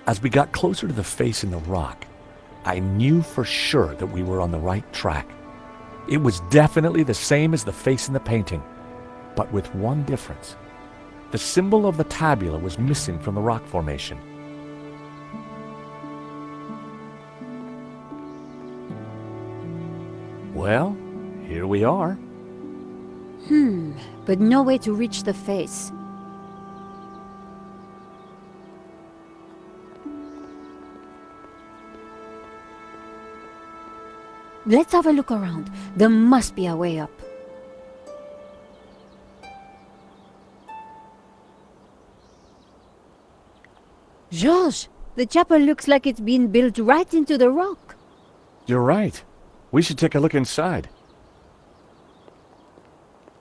As we got closer to the face in the rock, I knew for sure that we were on the right track. It was definitely the same as the face in the painting, but with one difference. The symbol of the tabula was missing from the rock formation. Well, here we are. But no way to reach the face. Let's have a look around. There must be a way up. George, the chapel looks like it's been built right into the rock. You're right. We should take a look inside.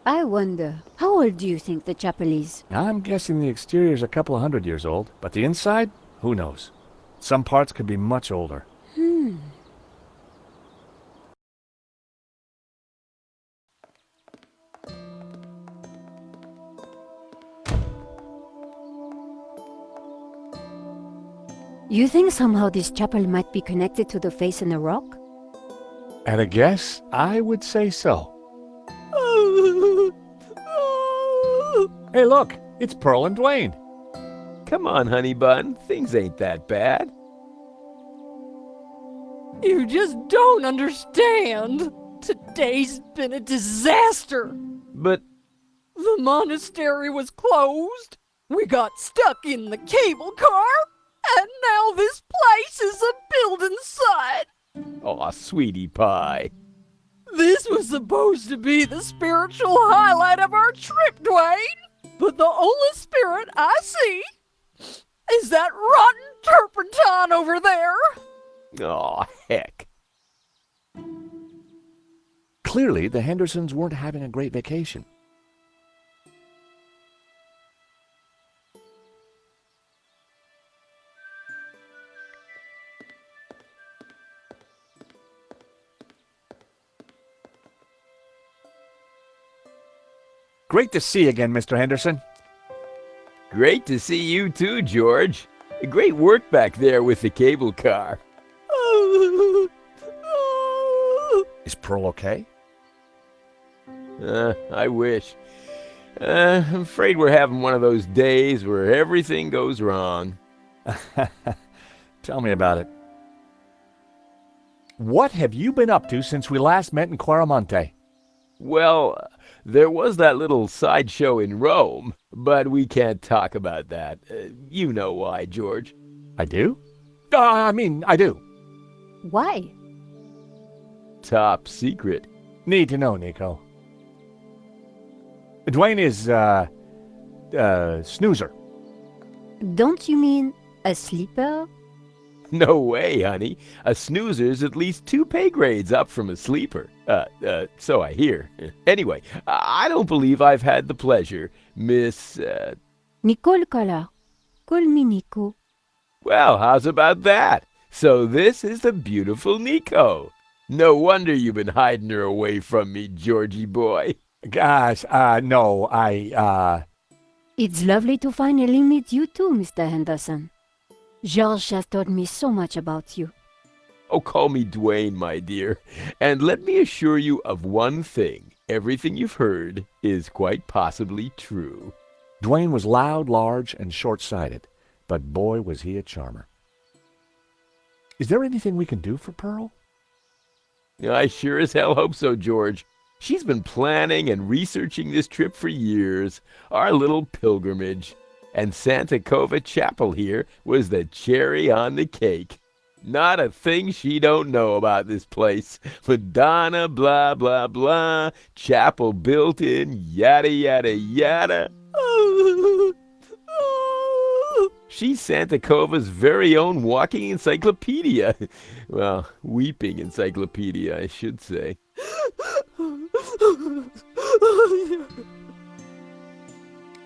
I wonder, how old do you think the chapel is? I'm guessing the exterior's a couple of 100 years old, but the inside? Who knows? Some parts could be much older. You think somehow this chapel might be connected to the face in the rock? At a guess, I would say so. Hey, look! It's Pearl and Dwayne. Come on, honey bun. Things ain't that bad. You just don't understand. Today's been a disaster. But The monastery was closed. We got stuck in the cable car. And now this place is a building site. aw, sweetie pie. This was supposed to be the spiritual highlight of our trip, Dwayne. But the only spirit I see is that rotten turpentine over there. Aw, heck. Clearly, the Hendersons weren't having a great vacation. Great to see you again, Mr. Henderson. Great to see you too, George. Great work back there with the cable car. Is Pearl okay? I wish. I'm afraid we're having one of those days where everything goes wrong. Tell me about it. What have you been up to since we last met in Quaramonte? Well, there was that little sideshow in Rome, but we can't talk about that. You know why, George. I do? I do. Why? Top secret. Need to know, Nico. Dwayne is, snoozer. Don't you mean a sleeper? No way, honey. A snoozer's at least 2 pay grades up from a sleeper. So I hear. Anyway, I don't believe I've had the pleasure, Miss, Nicole Collar. Call me Nico. Well, how's about that? So this is the beautiful Nico. No wonder you've been hiding her away from me, Georgie boy. Gosh, no, It's lovely to finally meet you too, Mr. Henderson. George has told me so much about you. Oh, call me Dwayne, my dear. And let me assure you of one thing. Everything you've heard is quite possibly true. Dwayne was loud, large, and short-sighted, but boy was he a charmer. Is there anything we can do for Pearl? I sure as hell hope so, George. She's been planning and researching this trip for years, our little pilgrimage. And Santa Cova Chapel here was the cherry on the cake. Not a thing she don't know about this place. Madonna, blah, blah, blah. Chapel built in, yada, yada, yada. She's Santa Cova's very own walking encyclopedia. Well, weeping encyclopedia, I should say.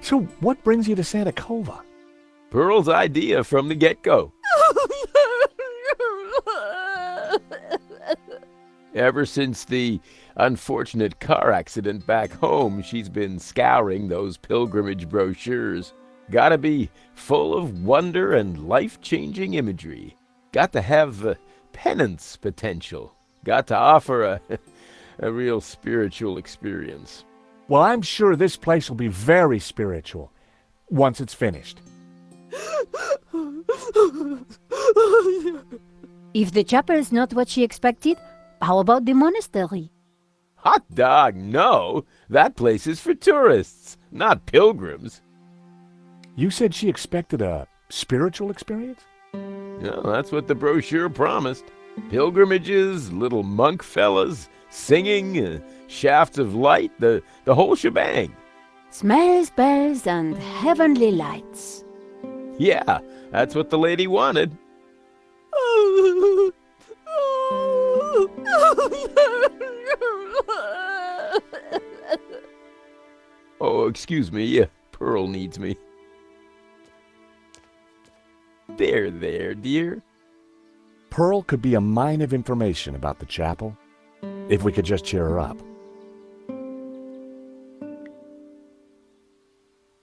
So what brings you to Santa Cova? Pearl's idea from the get-go. Ever since the unfortunate car accident back home, she's been scouring those pilgrimage brochures. Gotta be full of wonder and life-changing imagery. Got to have penance potential. Got to offer a real spiritual experience. Well, I'm sure this place will be very spiritual once it's finished. If the chapel is not what she expected, how about the monastery? Hot dog, no. That place is for tourists, not pilgrims. You said she expected a spiritual experience? No, that's what the brochure promised. Pilgrimages, little monk fellas, singing, shafts of light, the whole shebang. Smells, bells, and heavenly lights. Yeah, that's what the lady wanted. Oh, excuse me, Pearl needs me. There, dear. Pearl could be a mine of information about the chapel if we could just cheer her up.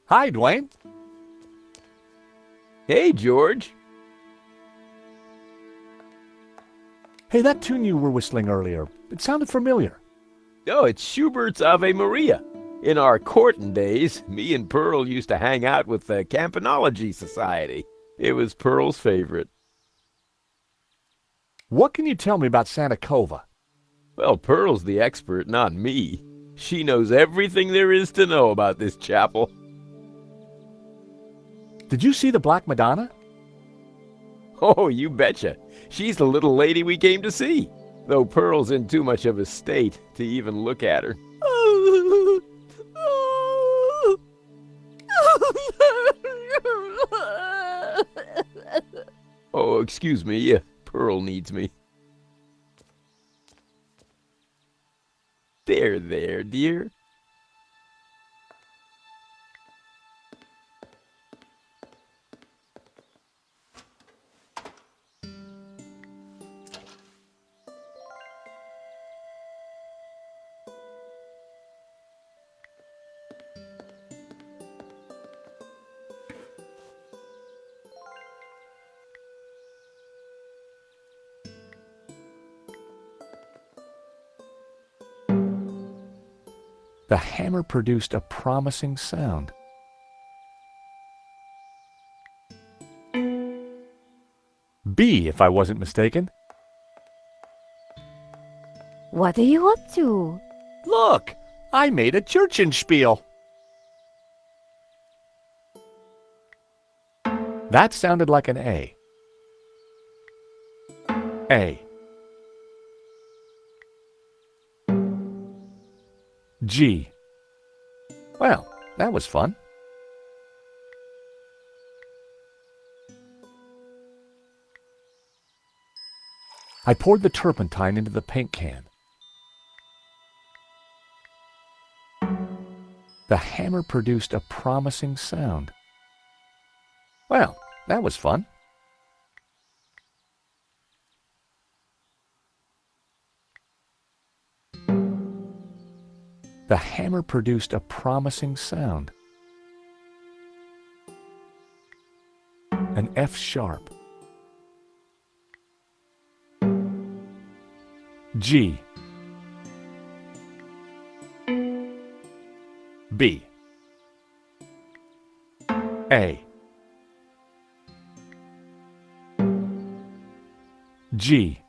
Hi, Dwayne. Hey, George. Hey, that tune you were whistling earlier, it sounded familiar. Oh, it's Schubert's Ave Maria. In our courting days, me and Pearl used to hang out with the Campanology Society. It was Pearl's favorite. What can you tell me about Santa Cova? Well, Pearl's the expert, not me. She knows everything there is to know about this chapel. Did you see the Black Madonna? Oh, you betcha. She's the little lady we came to see, though Pearl's in too much of a state to even look at her. Oh, excuse me, Pearl needs me. There, dear. The hammer produced a promising sound. B, if I wasn't mistaken. What are you up to? Look, I made a Churchenspiel. That sounded like an A. A. G. Well, that was fun. I poured the turpentine into the paint can. The hammer produced a promising sound. Well, that was fun. The hammer produced a promising sound. An F sharp. G. B. A. G.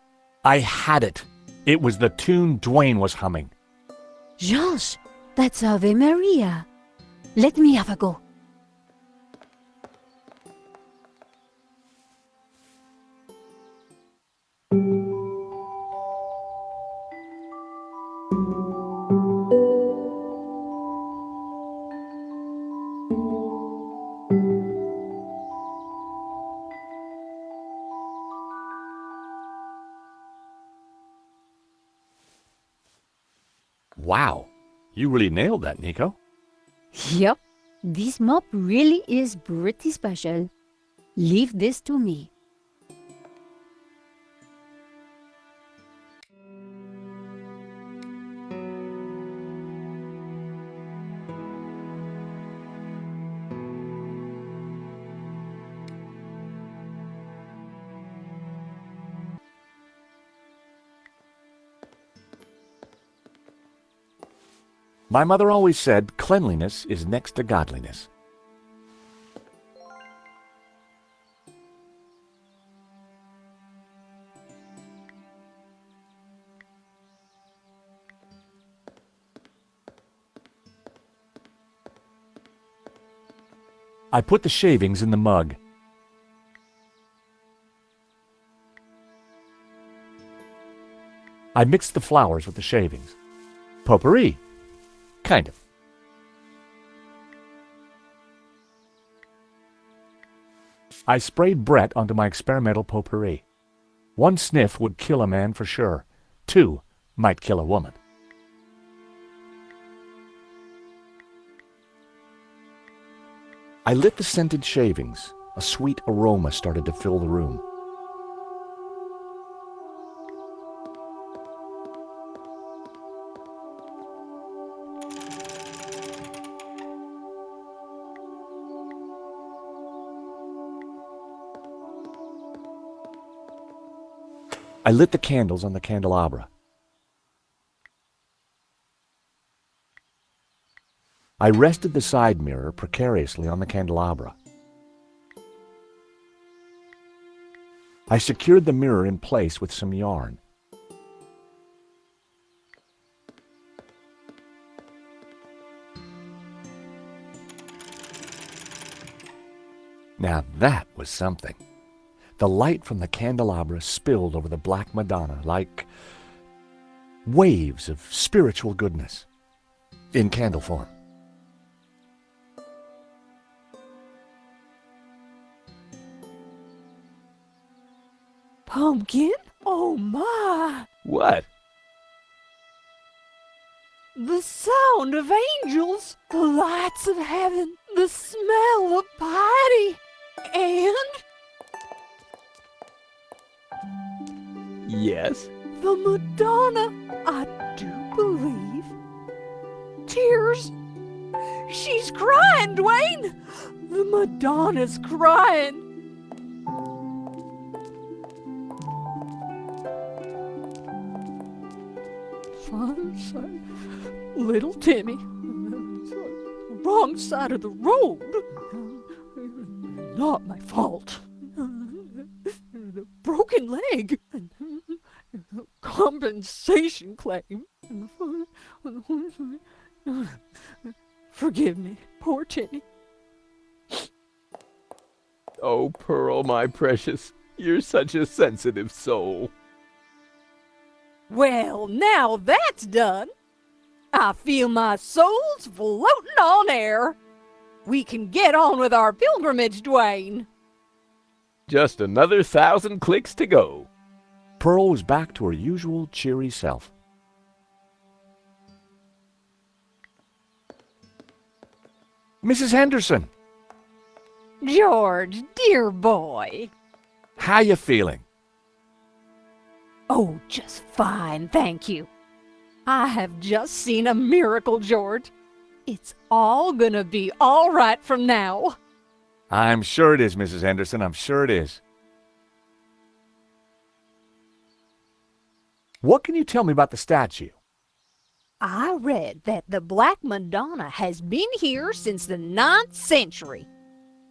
I had it. It was the tune Dwayne was humming. George, that's Ave Maria. Let me have a go. Wow, you really nailed that, Nico. Yep, this mop really is pretty special. Leave this to me. My mother always said cleanliness is next to godliness. I put the shavings in the mug. I mixed the flowers with the shavings. Potpourri. Kind of. I sprayed Brett onto my experimental potpourri. 1 sniff would kill a man for sure. 2 might kill a woman. I lit the scented shavings. A sweet aroma started to fill the room. I lit the candles on the candelabra. I rested the side mirror precariously on the candelabra. I secured the mirror in place with some yarn. Now that was something. The light from the candelabra spilled over the Black Madonna like waves of spiritual goodness in candle form. Pumpkin? Oh my! What? The sound of angels, the lights of heaven, the smell of piety, and Yes? the Madonna, I do believe. Tears. She's crying, Dwayne! The Madonna's crying. Little Timmy. Wrong side of the road. Not my fault. The broken leg. Compensation claim. Forgive me, poor Timmy. Oh, Pearl, my precious, you're such a sensitive soul. Well, now that's done. I feel my soul's floating on air. We can get on with our pilgrimage, Dwayne. Just another 1,000 clicks to go. Pearl was back to her usual cheery self. Mrs. Henderson, George, dear boy. how you feeling? Oh, just fine, thank you. I have just seen a miracle, George. It's all gonna be all right from now. I'm sure it is, Mrs. Henderson. I'm sure it is. What can you tell me about the statue? I read that the Black Madonna has been here since the 9th century.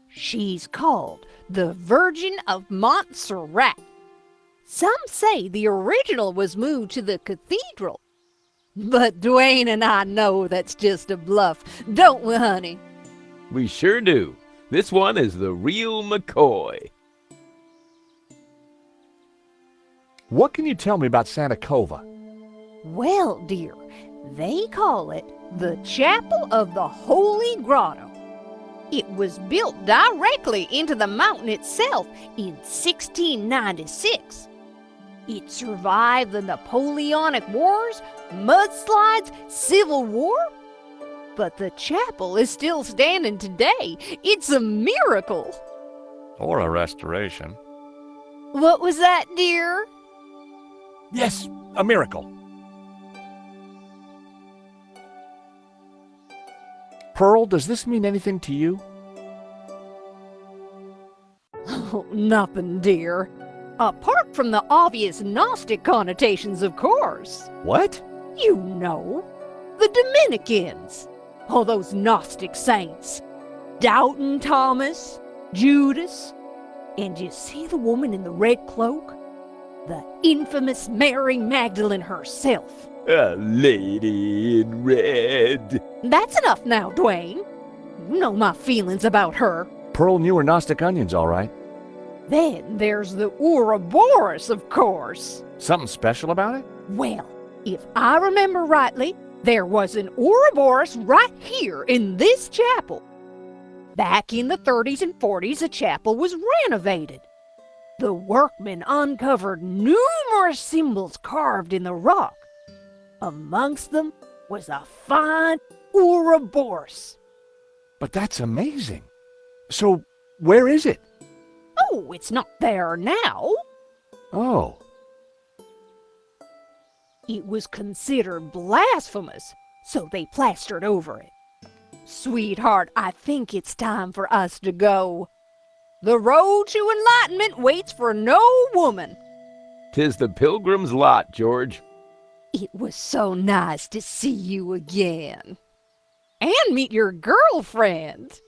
She's called the Virgin of Montserrat. Some say the original was moved to the cathedral. But Dwayne and I know that's just a bluff, don't we, honey? We sure do. This one is the real McCoy. What can you tell me about Santa Cova? Well, dear, they call it the Chapel of the Holy Grotto. It was built directly into the mountain itself in 1696. It survived the Napoleonic Wars, mudslides, Civil War. But the chapel is still standing today. It's a miracle. Or a restoration. What was that, dear? Yes, a miracle. Pearl, does this mean anything to you? Oh, nothing, dear. Apart from the obvious Gnostic connotations, of course. What? You know, The Dominicans. All those Gnostic saints. Doubting Thomas, Judas. And you see the woman in the red cloak? The infamous Mary Magdalene herself. A lady in red. That's enough now, Dwayne. You know my feelings about her. Pearl knew her Gnostic onions, all right. Then there's the Ouroboros, of course. Something special about it? Well, if I remember rightly, there was an Ouroboros right here in this chapel. Back in the 30s and 40s, the chapel was renovated. The workmen uncovered numerous symbols carved in the rock. Amongst them was a fine Ouroboros. But that's amazing. So, where is it? Oh, it's not there now. Oh. It was considered blasphemous, so they plastered over it. Sweetheart, I think it's time for us to go. The road to enlightenment waits for no woman. 'Tis the pilgrim's lot, George. It was so nice to see you again. And meet your girlfriend.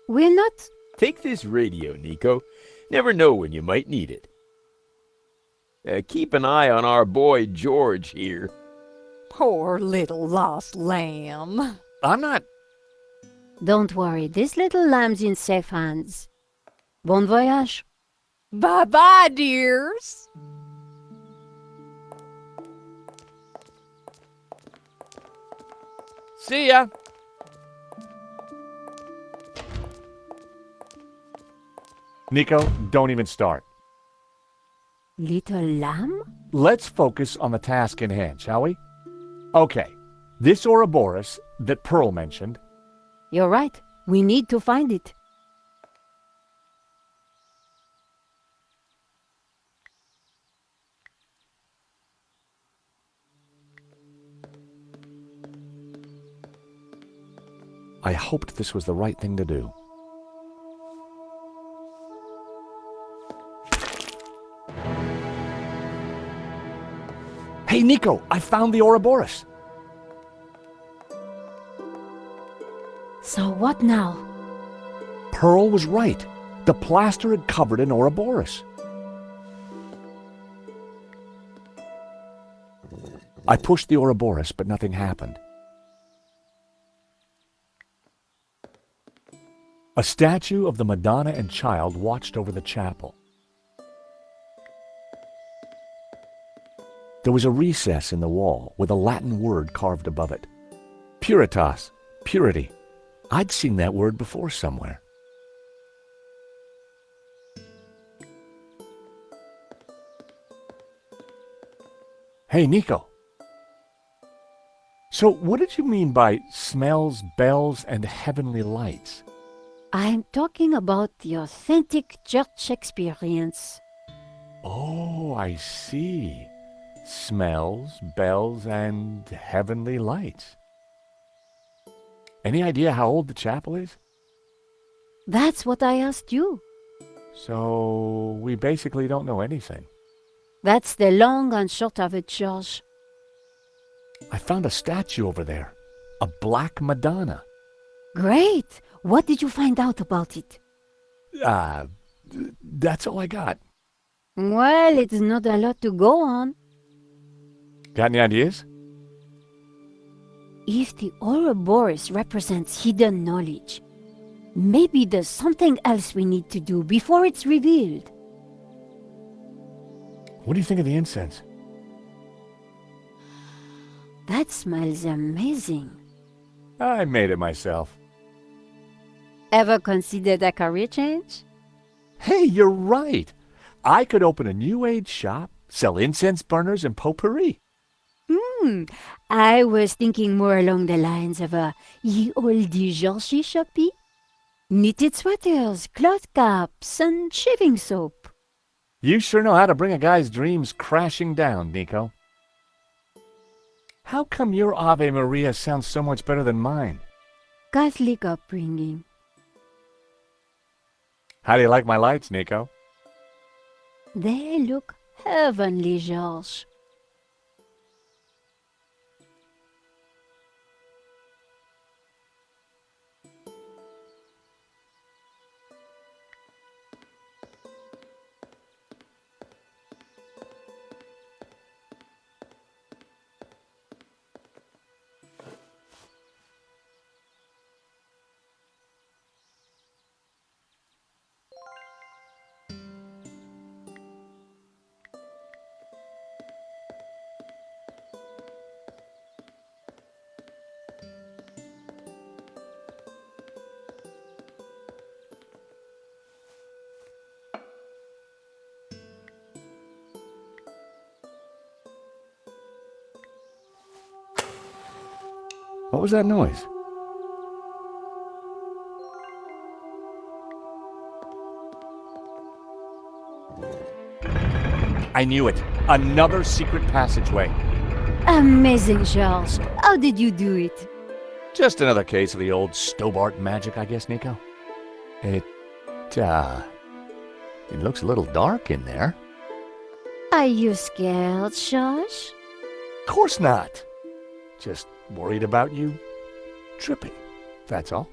We're not... Take this radio, Nico. Never know when you might need it. Keep an eye on our boy George here. Poor little lost lamb. I'm not... Don't worry, this little lamb's in safe hands. Bon voyage. Bye-bye, dears. See ya. Nico, don't even start. Little lamb? Let's focus on the task in hand, shall we? Okay, this Ouroboros that Pearl mentioned. You're right. We need to find it. I hoped this was the right thing to do. Hey, Nico, I found the Ouroboros. So what now? Pearl was right. The plaster had covered an Ouroboros. I pushed the Ouroboros, but nothing happened. A statue of the Madonna and Child watched over the chapel. There was a recess in the wall with a Latin word carved above it. Puritas, purity. I'd seen that word before somewhere. Hey, Nico. So what did you mean by smells, bells, and heavenly lights? I'm talking about the authentic church experience. Oh, I see. Smells, bells, and heavenly lights. Any idea how old the chapel is? That's what I asked you. So we basically don't know anything. That's the long and short of it, George. I found a statue over there. A black Madonna. Great! What did you find out about it? That's all I got. Well, it's not a lot to go on. Got any ideas? If the Ouroboros represents hidden knowledge, maybe there's something else we need to do before it's revealed. What do you think of the incense? That smells amazing. I made it myself. Ever considered a career change? Hey, you're right. I could open a new age shop, sell incense burners and potpourri. I was thinking more along the lines of a ye olde Georgie shoppy. Knitted sweaters, cloth caps, and shaving soap. You sure know how to bring a guy's dreams crashing down, Nico. How come your Ave Maria sounds so much better than mine? Catholic upbringing. How do you like my lights, Nico? They look heavenly, George. What was that noise? I knew it. Another secret passageway. Amazing, George. How did you do it? Just another case of the old Stobbart magic, I guess, Nico. It looks a little dark in there. Are you scared, George? Of course not. Just worried about you tripping, that's all.